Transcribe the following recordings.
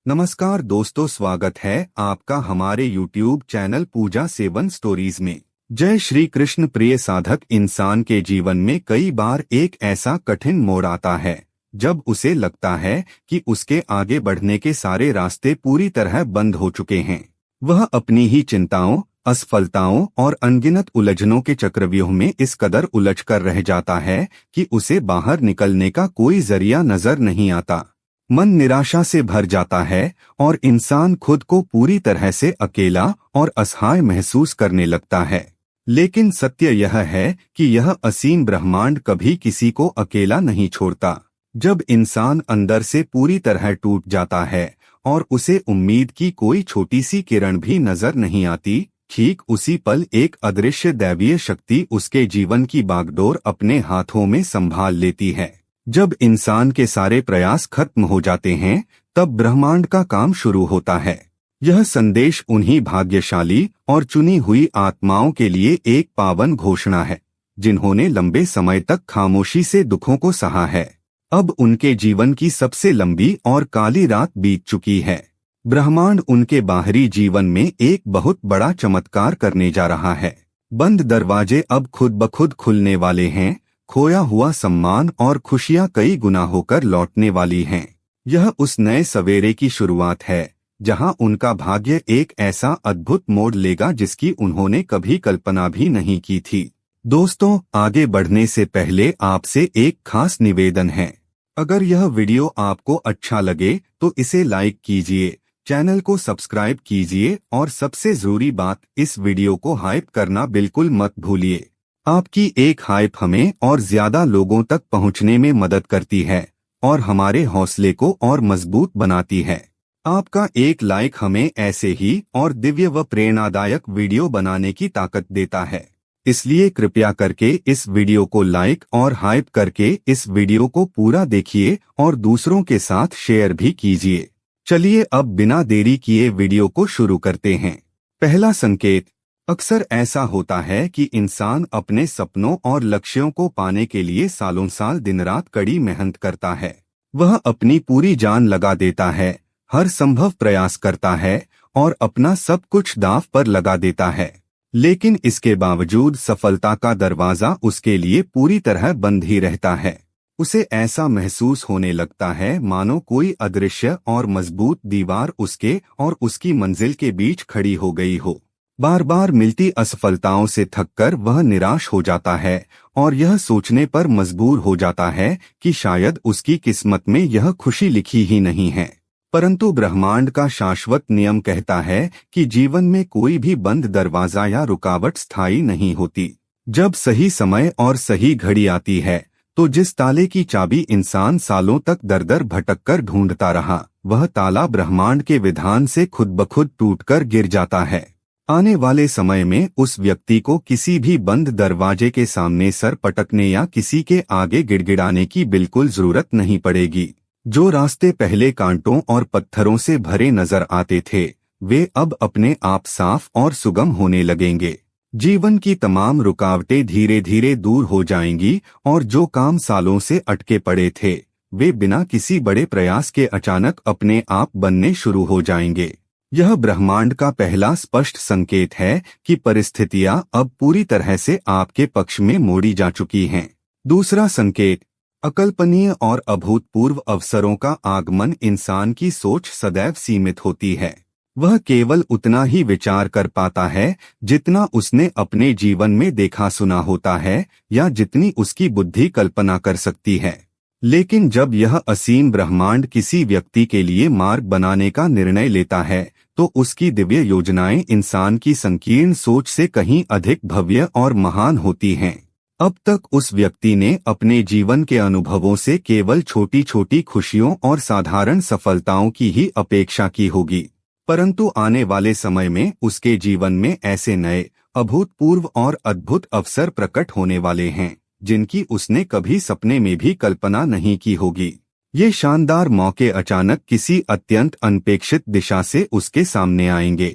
नमस्कार दोस्तों, स्वागत है आपका हमारे YouTube चैनल पूजा सेवन स्टोरीज में। जय श्री कृष्ण। प्रिय साधक, इंसान के जीवन में कई बार एक ऐसा कठिन मोड़ आता है जब उसे लगता है कि उसके आगे बढ़ने के सारे रास्ते पूरी तरह बंद हो चुके हैं। वह अपनी ही चिंताओं, असफलताओं और अनगिनत उलझनों के चक्रव्यूह में इस कदर उलझ कर रह जाता है कि उसे बाहर निकलने का कोई जरिया नजर नहीं आता। मन निराशा से भर जाता है और इंसान खुद को पूरी तरह से अकेला और असहाय महसूस करने लगता है। लेकिन सत्य यह है कि यह असीम ब्रह्मांड कभी किसी को अकेला नहीं छोड़ता। जब इंसान अंदर से पूरी तरह टूट जाता है और उसे उम्मीद की कोई छोटी सी किरण भी नजर नहीं आती, ठीक उसी पल एक अदृश्य दैवीय शक्ति उसके जीवन की बागडोर अपने हाथों में संभाल लेती है। जब इंसान के सारे प्रयास खत्म हो जाते हैं, तब ब्रह्मांड का काम शुरू होता है। यह संदेश उन्हीं भाग्यशाली और चुनी हुई आत्माओं के लिए एक पावन घोषणा है जिन्होंने लंबे समय तक खामोशी से दुखों को सहा है। अब उनके जीवन की सबसे लंबी और काली रात बीत चुकी है। ब्रह्मांड उनके बाहरी जीवन में एक बहुत बड़ा चमत्कार करने जा रहा है। बंद दरवाजे अब खुद ब खुद खुलने वाले हैं। खोया हुआ सम्मान और खुशियां कई गुना होकर लौटने वाली हैं। यह उस नए सवेरे की शुरुआत है जहां उनका भाग्य एक ऐसा अद्भुत मोड़ लेगा जिसकी उन्होंने कभी कल्पना भी नहीं की थी। दोस्तों, आगे बढ़ने से पहले आपसे एक खास निवेदन है। अगर यह वीडियो आपको अच्छा लगे तो इसे लाइक कीजिए, चैनल को सब्सक्राइब कीजिए और सबसे जरूरी बात, इस वीडियो को हाइप करना बिल्कुल मत भूलिए। आपकी एक हाइप हमें और ज्यादा लोगों तक पहुंचने में मदद करती है और हमारे हौसले को और मजबूत बनाती है। आपका एक लाइक हमें ऐसे ही और दिव्य व प्रेरणादायक वीडियो बनाने की ताकत देता है। इसलिए कृपया करके इस वीडियो को लाइक और हाइप करके इस वीडियो को पूरा देखिए और दूसरों के साथ शेयर भी कीजिए। चलिए अब बिना देरी किए वीडियो को शुरू करते हैं। पहला संकेत। अक्सर ऐसा होता है कि इंसान अपने सपनों और लक्ष्यों को पाने के लिए सालों साल दिन रात कड़ी मेहनत करता है। वह अपनी पूरी जान लगा देता है, हर संभव प्रयास करता है और अपना सब कुछ दांव पर लगा देता है। लेकिन इसके बावजूद सफलता का दरवाजा उसके लिए पूरी तरह बंद ही रहता है। उसे ऐसा महसूस होने लगता है मानो कोई अदृश्य और मजबूत दीवार उसके और उसकी मंजिल के बीच खड़ी हो गई हो। बार बार मिलती असफलताओं से थककर वह निराश हो जाता है और यह सोचने पर मजबूर हो जाता है कि शायद उसकी किस्मत में यह खुशी लिखी ही नहीं है। परंतु ब्रह्मांड का शाश्वत नियम कहता है कि जीवन में कोई भी बंद दरवाजा या रुकावट स्थायी नहीं होती। जब सही समय और सही घड़ी आती है, तो जिस ताले की चाबी इंसान सालों तक दर दर भटककर ढूंढता रहा, वह ताला ब्रह्मांड के विधान से खुद ब खुद टूटकर गिर जाता है। आने वाले समय में उस व्यक्ति को किसी भी बंद दरवाजे के सामने सर पटकने या किसी के आगे गिड़गिड़ाने की बिल्कुल जरूरत नहीं पड़ेगी। जो रास्ते पहले कांटों और पत्थरों से भरे नजर आते थे, वे अब अपने आप साफ और सुगम होने लगेंगे। जीवन की तमाम रुकावटें धीरे धीरे दूर हो जाएंगी और जो काम सालों से अटके पड़े थे, वे बिना किसी बड़े प्रयास के अचानक अपने आप बनने शुरू हो जाएंगे। यह ब्रह्मांड का पहला स्पष्ट संकेत है कि परिस्थितियां अब पूरी तरह से आपके पक्ष में मोड़ी जा चुकी हैं। दूसरा संकेत। अकल्पनीय और अभूतपूर्व अवसरों का आगमन। इंसान की सोच सदैव सीमित होती है। वह केवल उतना ही विचार कर पाता है जितना उसने अपने जीवन में देखा सुना होता है या जितनी उसकी बुद्धि कल्पना कर सकती है। लेकिन जब यह असीम ब्रह्मांड किसी व्यक्ति के लिए मार्ग बनाने का निर्णय लेता है, तो उसकी दिव्य योजनाएं इंसान की संकीर्ण सोच से कहीं अधिक भव्य और महान होती हैं। अब तक उस व्यक्ति ने अपने जीवन के अनुभवों से केवल छोटी छोटी खुशियों और साधारण सफलताओं की ही अपेक्षा की होगी, परंतु आने वाले समय में उसके जीवन में ऐसे नए, अभूतपूर्व और अद्भुत अवसर प्रकट होने वाले हैं जिनकी उसने कभी सपने में भी कल्पना नहीं की होगी। ये शानदार मौके अचानक किसी अत्यंत अनपेक्षित दिशा से उसके सामने आएंगे।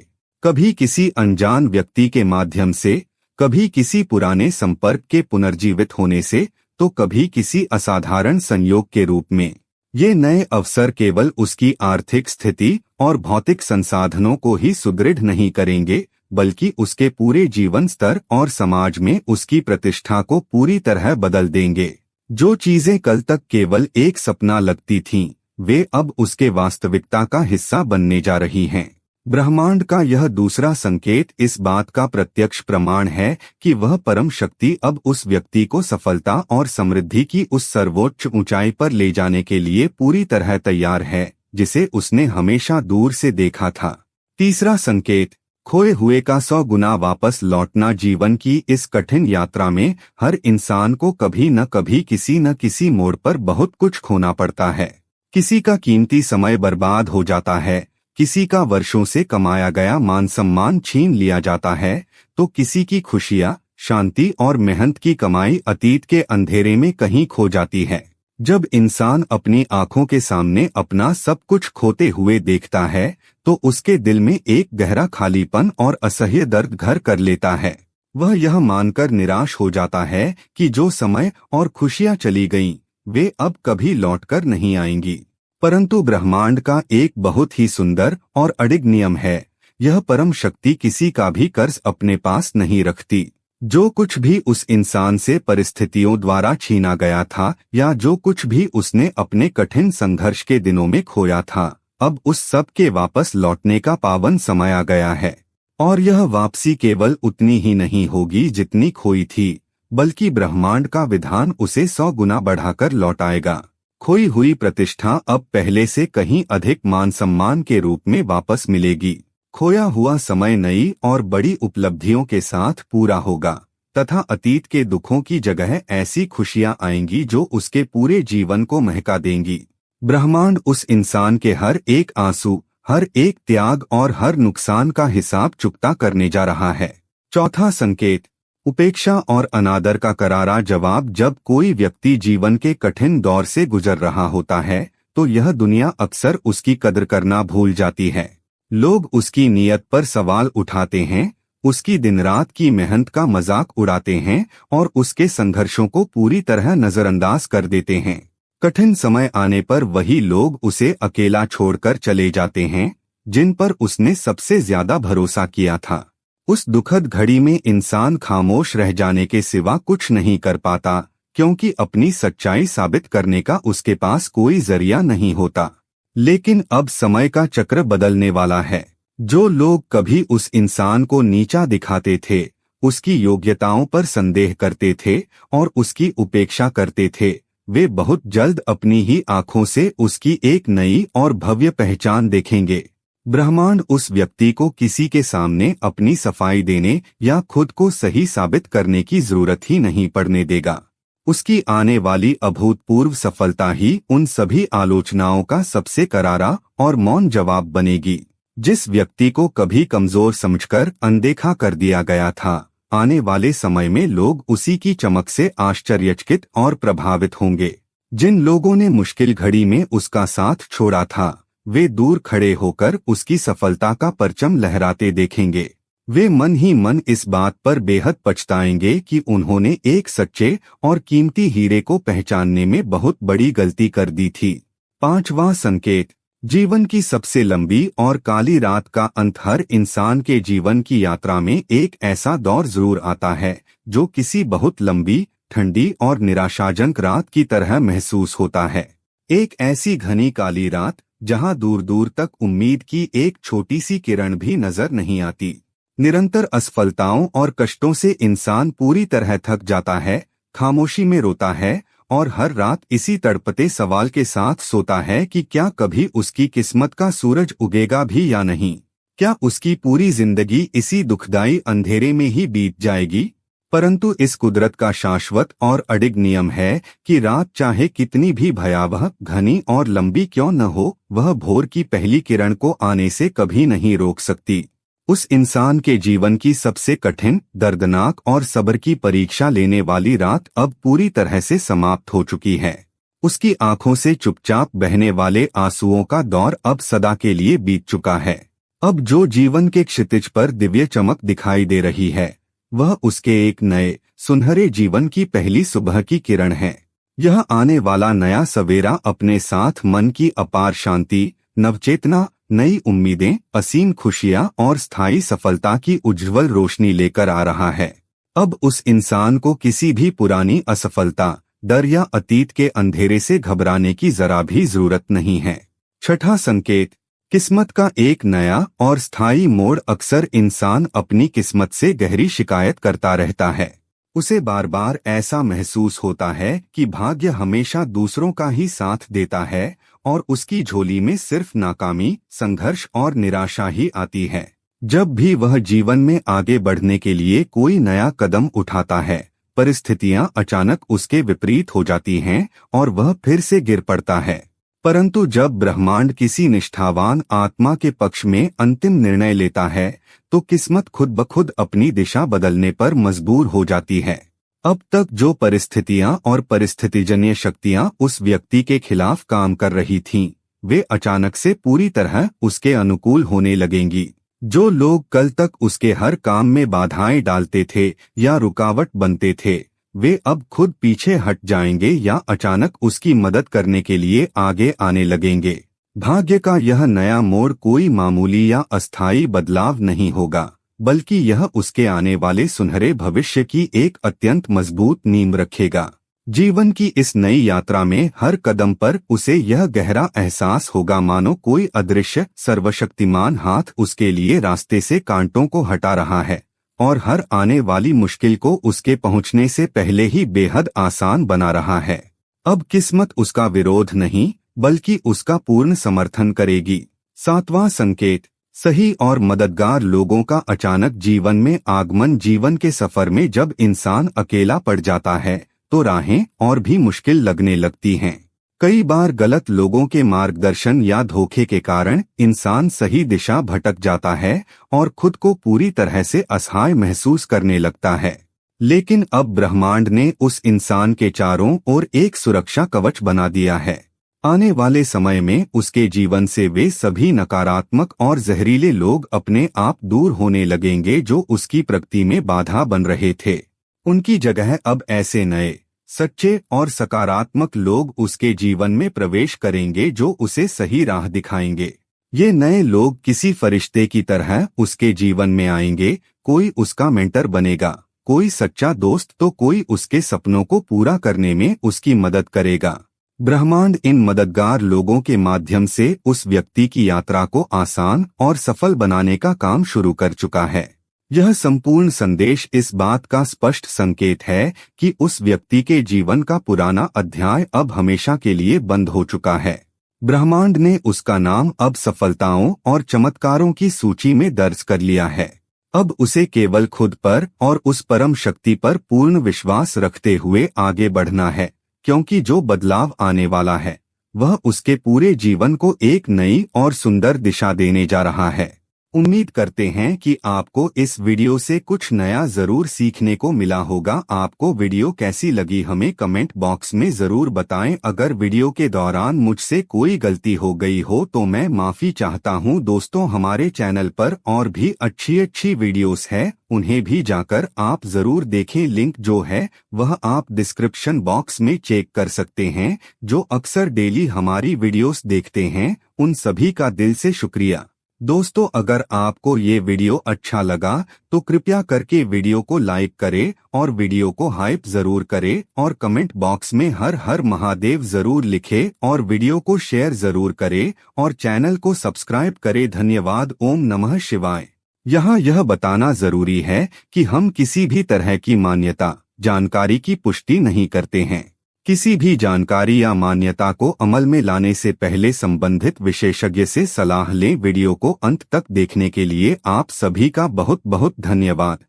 कभी किसी अनजान व्यक्ति के माध्यम से, कभी किसी पुराने संपर्क के पुनर्जीवित होने से, तो कभी किसी असाधारण संयोग के रूप में। ये नए अवसर केवल उसकी आर्थिक स्थिति और भौतिक संसाधनों को ही सुदृढ़ नहीं करेंगे, बल्कि उसके पूरे जीवन स्तर और समाज में उसकी प्रतिष्ठा को पूरी तरह बदल देंगे। जो चीजें कल तक केवल एक सपना लगती थीं, वे अब उसके वास्तविकता का हिस्सा बनने जा रही हैं। ब्रह्मांड का यह दूसरा संकेत इस बात का प्रत्यक्ष प्रमाण है कि वह परम शक्ति अब उस व्यक्ति को सफलता और समृद्धि की उस सर्वोच्च ऊंचाई पर ले जाने के लिए पूरी तरह तैयार है, जिसे उसने हमेशा दूर से देखा था। तीसरा संकेत, खोए हुए का 100 गुना वापस लौटना। जीवन की इस कठिन यात्रा में हर इंसान को कभी न कभी किसी न किसी मोड़ पर बहुत कुछ खोना पड़ता है। किसी का कीमती समय बर्बाद हो जाता है, किसी का वर्षों से कमाया गया मान सम्मान छीन लिया जाता है, तो किसी की खुशियां, शांति और मेहनत की कमाई अतीत के अंधेरे में कहीं खो जाती है। जब इंसान अपनी आंखों के सामने अपना सब कुछ खोते हुए देखता है, तो उसके दिल में एक गहरा खालीपन और असह्य दर्द घर कर लेता है। वह यह मानकर निराश हो जाता है कि जो समय और खुशियां चली गईं, वे अब कभी लौटकर नहीं आएंगी। परंतु ब्रह्मांड का एक बहुत ही सुंदर और अडिग नियम है। यह परम शक्ति किसी का भी कर्ज अपने पास नहीं रखती। जो कुछ भी उस इंसान से परिस्थितियों द्वारा छीना गया था, या जो कुछ भी उसने अपने कठिन संघर्ष के दिनों में खोया था, अब उस सब के वापस लौटने का पावन समय आ गया है। और यह वापसी केवल उतनी ही नहीं होगी जितनी खोई थी, बल्कि ब्रह्मांड का विधान उसे 100 गुना बढ़ाकर लौटाएगा। खोई हुई प्रतिष्ठा अब पहले से कहीं अधिक मान सम्मान के रूप में वापस मिलेगी। खोया हुआ समय नई और बड़ी उपलब्धियों के साथ पूरा होगा, तथा अतीत के दुखों की जगह ऐसी खुशियां आएंगी जो उसके पूरे जीवन को महका देंगी। ब्रह्मांड उस इंसान के हर एक आंसू, हर एक त्याग और हर नुकसान का हिसाब चुकता करने जा रहा है। चौथा संकेत, उपेक्षा और अनादर का करारा जवाब। जब कोई व्यक्ति जीवन के कठिन दौर से गुजर रहा होता है, तो यह दुनिया अक्सर उसकी कदर करना भूल जाती है। लोग उसकी नीयत पर सवाल उठाते हैं, उसकी दिन रात की मेहनत का मजाक उड़ाते हैं और उसके संघर्षों को पूरी तरह नजरअंदाज कर देते हैं। कठिन समय आने पर वही लोग उसे अकेला छोड़कर चले जाते हैं, जिन पर उसने सबसे ज्यादा भरोसा किया था। उस दुखद घड़ी में इंसान खामोश रह जाने के सिवा कुछ नहीं कर पाता, क्योंकि अपनी सच्चाई साबित करने का उसके पास कोई जरिया नहीं होता। लेकिन अब समय का चक्र बदलने वाला है। जो लोग कभी उस इंसान को नीचा दिखाते थे, उसकी योग्यताओं पर संदेह करते थे और उसकी उपेक्षा करते थे, वे बहुत जल्द अपनी ही आंखों से उसकी एक नई और भव्य पहचान देखेंगे। ब्रह्मांड उस व्यक्ति को किसी के सामने अपनी सफाई देने या खुद को सही साबित करने की जरूरत ही नहीं पड़ने देगा। उसकी आने वाली अभूतपूर्व सफलता ही उन सभी आलोचनाओं का सबसे करारा और मौन जवाब बनेगी। जिस व्यक्ति को कभी कमजोर समझकर अनदेखा कर दिया गया था, आने वाले समय में लोग उसी की चमक से आश्चर्यचकित और प्रभावित होंगे। जिन लोगों ने मुश्किल घड़ी में उसका साथ छोड़ा था, वे दूर खड़े होकर उसकी सफलता का परचम लहराते देखेंगे। वे मन ही मन इस बात पर बेहद पछताएंगे कि उन्होंने एक सच्चे और कीमती हीरे को पहचानने में बहुत बड़ी गलती कर दी थी। पांचवां संकेत, जीवन की सबसे लंबी और काली रात का अंत। हर इंसान के जीवन की यात्रा में एक ऐसा दौर जरूर आता है जो किसी बहुत लंबी, ठंडी और निराशाजनक रात की तरह महसूस होता है। एक ऐसी घनी काली रात जहां दूर दूर तक उम्मीद की एक छोटी सी किरण भी नजर नहीं आती। निरंतर असफलताओं और कष्टों से इंसान पूरी तरह थक जाता है, खामोशी में रोता है और हर रात इसी तड़पते सवाल के साथ सोता है कि क्या कभी उसकी किस्मत का सूरज उगेगा भी या नहीं। क्या उसकी पूरी जिंदगी इसी दुखदाई अंधेरे में ही बीत जाएगी। परंतु इस कुदरत का शाश्वत और अडिग नियम है कि रात चाहे कितनी भी भयावह, घनी और लंबी क्यों न हो, वह भोर की पहली किरण को आने से कभी नहीं रोक सकती। उस इंसान के जीवन की सबसे कठिन, दर्दनाक और सब्र की परीक्षा लेने वाली रात अब पूरी तरह से समाप्त हो चुकी है। उसकी आंखों से चुपचाप बहने वाले आंसुओं का दौर अब सदा के लिए बीत चुका है। अब जो जीवन के क्षितिज पर दिव्य चमक दिखाई दे रही है, वह उसके एक नए, सुनहरे जीवन की पहली सुबह की किरण है। यह आने वाला नया सवेरा अपने साथ मन की अपार शांति, नवचेतना, नई उम्मीदें, असीम खुशियां और स्थायी सफलता की उज्ज्वल रोशनी लेकर आ रहा है। अब उस इंसान को किसी भी पुरानी असफलता, डर या अतीत के अंधेरे से घबराने की जरा भी जरूरत नहीं है। छठा संकेत, किस्मत का एक नया और स्थायी मोड़। अक्सर इंसान अपनी किस्मत से गहरी शिकायत करता रहता है। उसे बार बार ऐसा महसूस होता है कि भाग्य हमेशा दूसरों का ही साथ देता है और उसकी झोली में सिर्फ नाकामी, संघर्ष और निराशा ही आती है। जब भी वह जीवन में आगे बढ़ने के लिए कोई नया कदम उठाता है, परिस्थितियां अचानक उसके विपरीत हो जाती हैं और वह फिर से गिर पड़ता है। परंतु जब ब्रह्मांड किसी निष्ठावान आत्मा के पक्ष में अंतिम निर्णय लेता है, तो किस्मत खुद ब खुद अपनी दिशा बदलने पर मजबूर हो जाती है। अब तक जो परिस्थितियां और परिस्थितिजन्य शक्तियां उस व्यक्ति के खिलाफ काम कर रही थीं, वे अचानक से पूरी तरह उसके अनुकूल होने लगेंगी। जो लोग कल तक उसके हर काम में बाधाएं डालते थे या रुकावट बनते थे, वे अब खुद पीछे हट जाएंगे या अचानक उसकी मदद करने के लिए आगे आने लगेंगे। भाग्य का यह नया मोड़ कोई मामूली या अस्थायी बदलाव नहीं होगा, बल्कि यह उसके आने वाले सुनहरे भविष्य की एक अत्यंत मजबूत नींव रखेगा। जीवन की इस नई यात्रा में हर कदम पर उसे यह गहरा एहसास होगा मानो कोई अदृश्य सर्वशक्तिमान हाथ उसके लिए रास्ते से कांटों को हटा रहा है और हर आने वाली मुश्किल को उसके पहुंचने से पहले ही बेहद आसान बना रहा है। अब किस्मत उसका विरोध नहीं, बल्कि उसका पूर्ण समर्थन करेगी। सातवां संकेत, सही और मददगार लोगों का अचानक जीवन में आगमन। जीवन के सफर में जब इंसान अकेला पड़ जाता है, तो राहें और भी मुश्किल लगने लगती हैं। कई बार गलत लोगों के मार्गदर्शन या धोखे के कारण इंसान सही दिशा भटक जाता है और खुद को पूरी तरह से असहाय महसूस करने लगता है। लेकिन अब ब्रह्मांड ने उस इंसान के चारों ओर एक सुरक्षा कवच बना दिया है। आने वाले समय में उसके जीवन से वे सभी नकारात्मक और जहरीले लोग अपने आप दूर होने लगेंगे जो उसकी प्रगति में बाधा बन रहे थे। उनकी जगह अब ऐसे नए, सच्चे और सकारात्मक लोग उसके जीवन में प्रवेश करेंगे जो उसे सही राह दिखाएंगे। ये नए लोग किसी फरिश्ते की तरह उसके जीवन में आएंगे। कोई उसका मेंटर बनेगा, कोई सच्चा दोस्त तो कोई उसके सपनों को पूरा करने में उसकी मदद करेगा। ब्रह्मांड इन मददगार लोगों के माध्यम से उस व्यक्ति की यात्रा को आसान और सफल बनाने का काम शुरू कर चुका है। यह संपूर्ण संदेश इस बात का स्पष्ट संकेत है कि उस व्यक्ति के जीवन का पुराना अध्याय अब हमेशा के लिए बंद हो चुका है। ब्रह्मांड ने उसका नाम अब सफलताओं और चमत्कारों की सूची में दर्ज कर लिया है। अब उसे केवल खुद पर और उस परम शक्ति पर पूर्ण विश्वास रखते हुए आगे बढ़ना है, क्योंकि जो बदलाव आने वाला है वह उसके पूरे जीवन को एक नई और सुंदर दिशा देने जा रहा है। उम्मीद करते हैं कि आपको इस वीडियो से कुछ नया जरूर सीखने को मिला होगा। आपको वीडियो कैसी लगी हमें कमेंट बॉक्स में जरूर बताएं। अगर वीडियो के दौरान मुझसे कोई गलती हो गई हो तो मैं माफी चाहता हूं। दोस्तों, हमारे चैनल पर और भी अच्छी वीडियोस है, उन्हें भी जाकर आप जरूर देखें। लिंक जो है वह आप डिस्क्रिप्शन बॉक्स में चेक कर सकते हैं। जो अक्सर डेली हमारी वीडियोस देखते हैं, उन सभी का दिल से शुक्रिया। दोस्तों, अगर आपको ये वीडियो अच्छा लगा तो कृपया करके वीडियो को लाइक करें और वीडियो को हाइप जरूर करें और कमेंट बॉक्स में हर हर महादेव जरूर लिखें और वीडियो को शेयर जरूर करें और चैनल को सब्सक्राइब करें। धन्यवाद। ओम नमः शिवाय। यहाँ यह बताना जरूरी है कि हम किसी भी तरह की मान्यता, जानकारी की पुष्टि नहीं करते हैं। किसी भी जानकारी या मान्यता को अमल में लाने से पहले संबंधित विशेषज्ञ से सलाह लें। वीडियो को अंत तक देखने के लिए आप सभी का बहुत बहुत धन्यवाद।